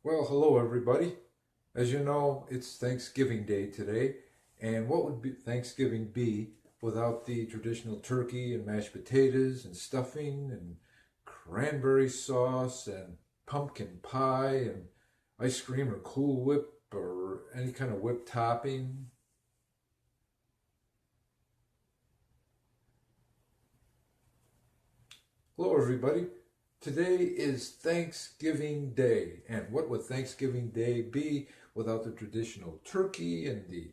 Well, hello everybody. As you know, it's Thanksgiving Day today, and what would Thanksgiving be without the traditional turkey and mashed potatoes and stuffing and cranberry sauce and pumpkin pie and ice cream or Cool Whip or any kind of whipped topping? Hello everybody. Today is Thanksgiving Day, and what would Thanksgiving Day be without the traditional turkey and the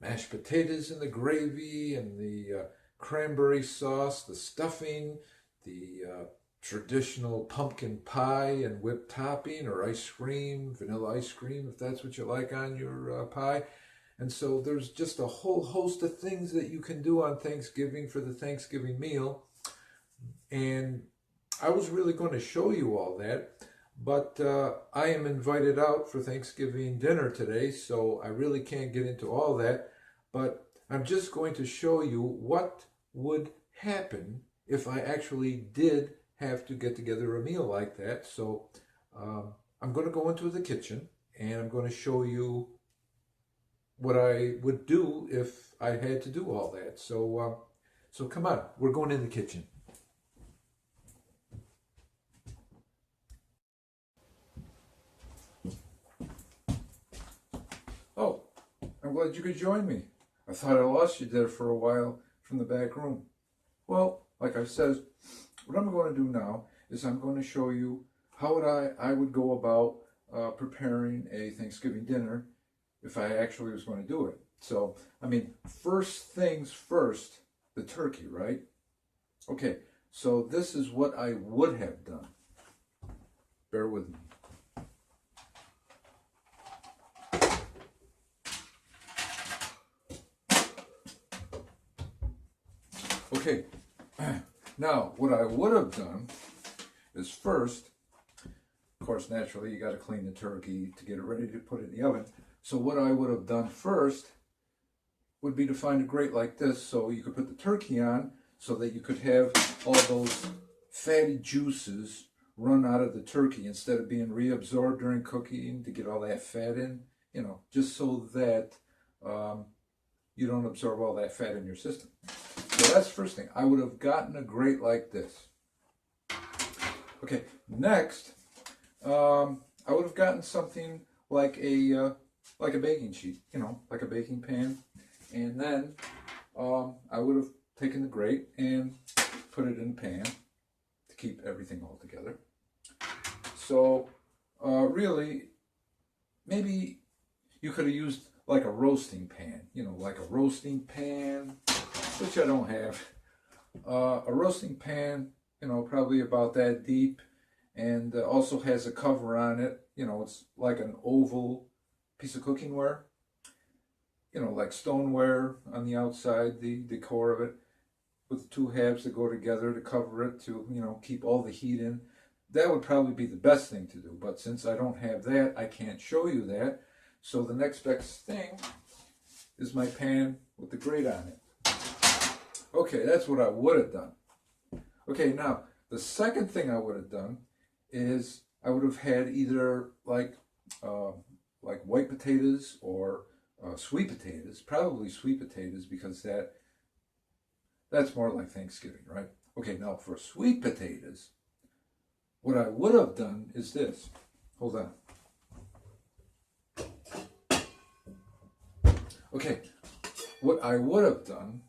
mashed potatoes and the gravy and the cranberry sauce, the stuffing, the traditional pumpkin pie and whipped topping or ice cream, vanilla ice cream, if that's what you like on your pie. And so there's just a whole host of things that you can do on Thanksgiving for the Thanksgiving meal. And I was really going to show you all that, but I am invited out for Thanksgiving dinner today, so I really can't get into all that. But I'm just going to show you what would happen if I actually did have to get together a meal like that. So I'm going to go into the kitchen and I'm going to show you what I would do if I had to do all that. So come on, we're going in the kitchen. Oh, I'm glad you could join me. I thought I lost you there for a while from the back room. Well, like I said, what I'm going to do now is I'm going to show you how I would go about preparing a Thanksgiving dinner if I actually was going to do it. So, I mean, first things first, the turkey, right? Okay, so this is what I would have done. Bear with me. Okay, now what I would have done is first, of course, naturally, you got to clean the turkey to get it ready to put it in the oven. So what I would have done first would be to find a grate like this so you could put the turkey on so that you could have all those fatty juices run out of the turkey instead of being reabsorbed during cooking to get all that fat in, just so that you don't absorb all that fat in your system. So that's the first thing. I would have gotten a grate like this. Okay, next, I would have gotten something like a baking sheet, like a baking pan, and then I would have taken the grate and put it in a pan to keep everything all together. So really, maybe you could have used like a roasting pan, like a roasting pan, which I don't have. A roasting pan, probably about that deep, and also has a cover on it. It's like an oval piece of cooking ware, like stoneware on the outside, the core of it, with the two halves that go together to cover it to, keep all the heat in. That would probably be the best thing to do, but since I don't have that, I can't show you that. So the next best thing is my pan with the grate on it. Okay, that's what I would have done. Okay, now, the second thing I would have done is I would have had either like white potatoes or sweet potatoes, probably sweet potatoes because that's more like Thanksgiving, right? Okay, now for sweet potatoes, what I would have done is this. Hold on. Okay, what I would have done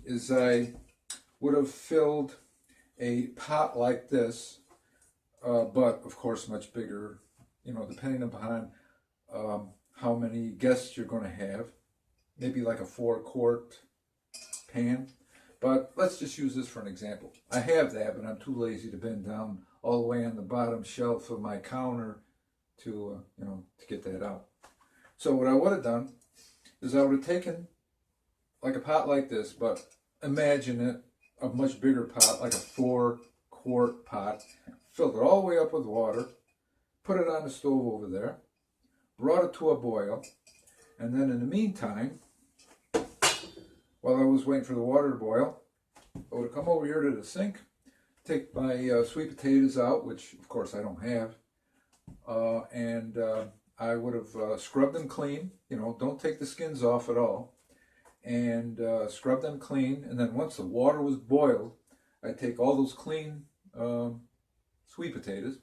is I would have filled a pot like this, but of course much bigger, depending upon how many guests you're going to have. Maybe like a 4-quart pan. But let's just use this for an example. I have that, but I'm too lazy to bend down all the way on the bottom shelf of my counter to, to get that out. So what I would have done is I would have taken like a pot like this, but imagine it a much bigger pot, like a 4-quart pot, filled it all the way up with water, put it on the stove over there, brought it to a boil, and then in the meantime, while I was waiting for the water to boil, I would have come over here to the sink, take my sweet potatoes out, which of course I don't have, and I would have scrubbed them clean. You know, don't take the skins off at all, and scrub them clean. And then once the water was boiled, I take all those clean sweet potatoes.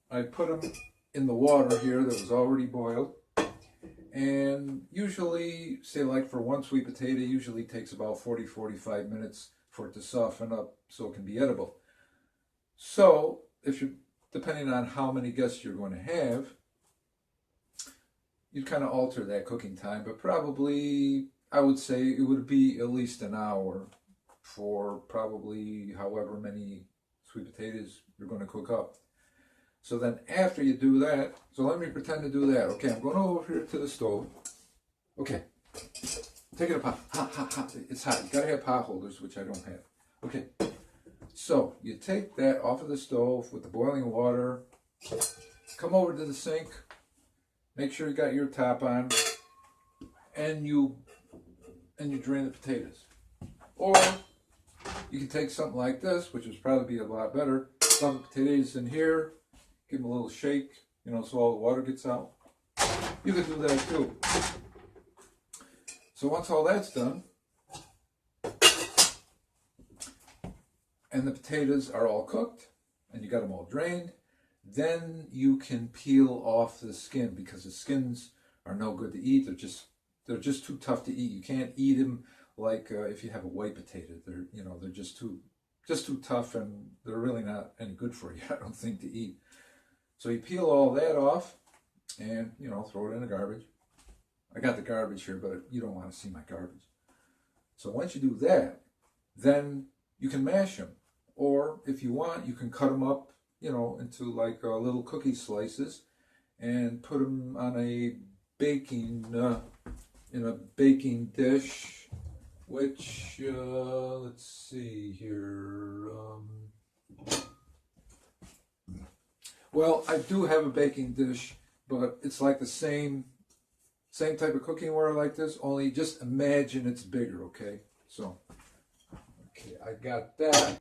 I put them in the water here that was already boiled. And usually, say like for one sweet potato, usually takes about 40-45 minutes for it to soften up so it can be edible. So if you're, depending on how many guests you're going to have, you'd kind of alter that cooking time, but probably I would say it would be at least an hour for probably however many sweet potatoes you're going to cook up. So then after you do that, so let me pretend to do that. Okay, I'm going over here to the stove. Okay, take it apart. Hot, hot, hot. It's hot. You gotta have pot holders, which I don't have. Okay, so you take that off of the stove with the boiling water. Come over to the sink. Make sure you got your top on, and you drain the potatoes. Or you can take something like this, which would probably be a lot better. Dump the potatoes in here. Give them a little shake, you know, so all the water gets out. You could do that too. So once all that's done, and the potatoes are all cooked, and you got them all drained, then you can peel off the skin, because the skins are no good to eat. They're just too tough to eat. You can't eat them like if you have a white potato. They're just too tough, and they're really not any good for you, I don't think, to eat. So you peel all that off and, you know, throw it in the garbage. I got the garbage here, but you don't want to see my garbage. So once you do that, then you can mash them. Or if you want, you can cut them up, you know, into like little cookie slices and put them on a baking, in a baking dish, which, let's see here. Well, I do have a baking dish, but it's like the same type of cooking ware like this, only just imagine it's bigger, okay? So, okay, I got that.